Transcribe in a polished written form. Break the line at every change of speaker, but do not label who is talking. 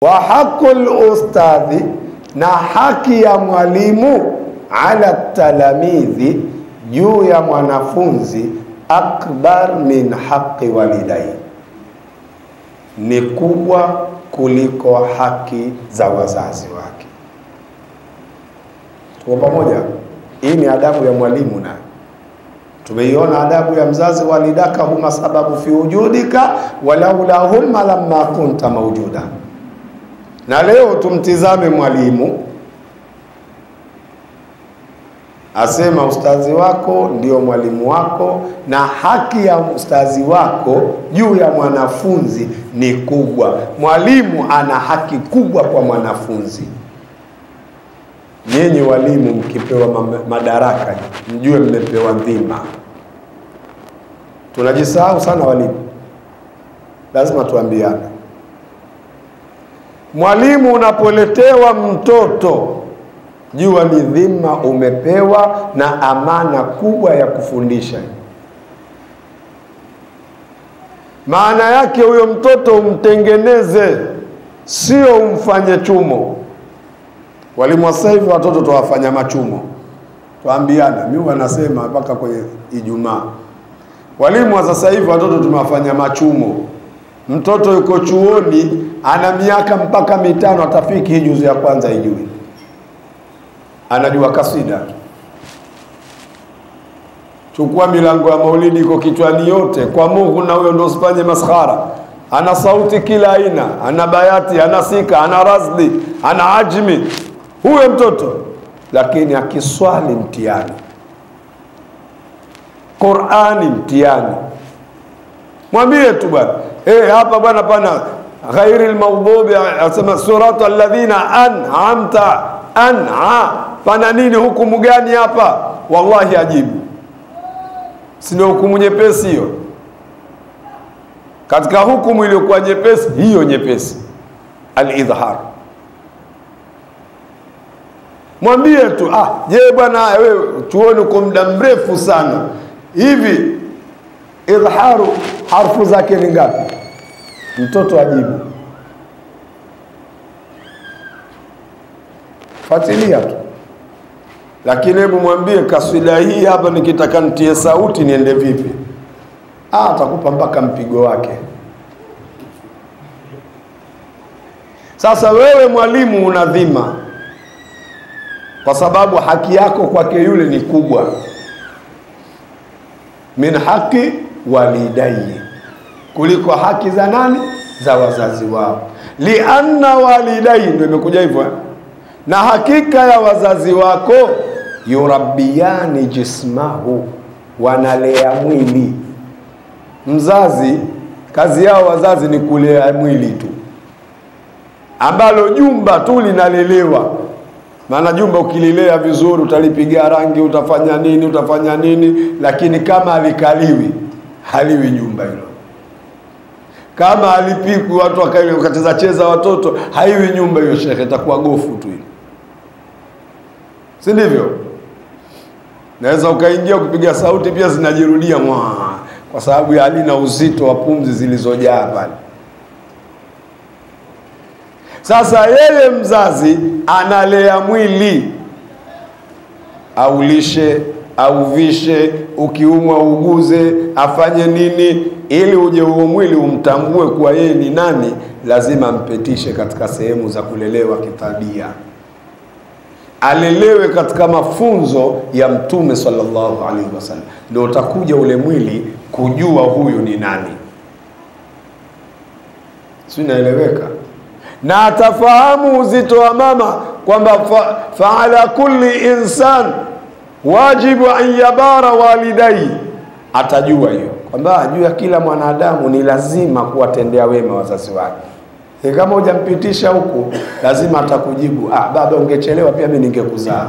Wa haqqul ustadhi, na haki ya mwalimu, ala talamidhi, juu ya mwanafunzi, akbar min haqqi walidai, ni kubwa kuliko haki za wazazi wake. Tuko pamoja? Hii ni adabu ya mwalimu. Na tumeiona adabu ya mzazi, walidaka huma sababu fi wujudika walaula huma lamma kunta mawjuda. Na leo tumtizame mwalimu, asema ustazi wako ndio mwalimu wako, na haki ya ustazi wako juu ya mwanafunzi ni kubwa. Mwalimu ana haki kubwa kwa mwanafunzi. Nyinyi walimu mkipewa madaraka, mjue mmepewa dhima. Tunajisahau sana walimu, lazima tuambiane. Mwalimu unapoletewa mtoto, jua ni dhima umepewa na amana kubwa ya kufundisha. Maana yake huyo mtoto umtengeneze, sio umfanye chumo. Walimu wa sasa hivi watoto tuwafanya machumo. Tuambiana, mimi wanasema mpaka kwenye Ijumaa. Walimu wa sasa hivi watoto tumewafanya machumo. Mtoto yuko chuoni, ana miaka mpaka 5, atafiki hii juzu ya kwanza ijui. Anajua kasida. Chukua milango ya maulidi iko kichwani yote, kwa Mungu, na huyo ndio usifanye maskhara. Ana sauti kila aina, ana bayati, ana sika, ana razli, ana ajmi. Huyo mtoto, lakini akiswali mtihani, Qur'ani mtihani. Mwambie tu bwana, hapa bwana pana ghairil maghdubi, asema suratul ladhina an'amta, pana nini, hukumu gani hapa? Wallahi ajibu. Sio hukumu nyepesi hiyo. Katika hukumu iliyokuwa nyepesi, hiyo nyepesi, al-idhhar. Mwambie tu, je bwana wewe chuoni kwa muda mrefu sana, hivi idharu harfu zake ni ngapi? Mtoto ajibu. Fuatilia tu. Lakini hebu mwambie kaswida hii hapa nikitaka nitie sauti niende vipi? Atakupa mpaka mpigo wake. Sasa wewe mwalimu una dhima, kwa sababu haki yako kwake yule ni kubwa. Min haki walidai, kuliko haki za nani? Za wazazi wao. Lianna walidai, ndio imekuja hivyo. Na hakika ya wazazi wako, yurabbiyani jismahu, wanalea mwili. Mzazi, kazi yao wazazi ni kulea mwili tu, ambalo jumba tu linalelewa. Maana jumba ukililea vizuri, utalipiga rangi, utafanya nini, lakini kama alikaliwi, haliwi jumba hilo. Kama alipikwi watu wakacheza cheza watoto, haiwi nyumba hiyo shekhe, itakuwa gofu tu hilo. Si ndivyo? Naweza ukaingia kupiga sauti pia zinajirudia kwa sababu ya halina uzito wa pumzi zilizojaa pale. Sasa yeye mzazi analea mwili, aulishe, auvishe, ukiumwa uguze, afanye nini, ili uje huo mwili umtambue kuwa yeye ni nani. Lazima mpetishe katika sehemu za kulelewa kitabia, alelewe katika mafunzo ya Mtume sallallahu alaihi wasallam, ndio utakuja ule mwili kujua huyu ni nani. Si inaeleweka? Na atafahamu uzito wa mama, kwamba fa'ala kulli insan wajibu an yabara walidai. Atajua hiyo, kwamba juu ya kila mwanadamu ni lazima kuwatendea wema wazazi wake. Kama hujampitisha huku, lazima atakujibu, baba ungechelewa pia mimi ningekuzaa.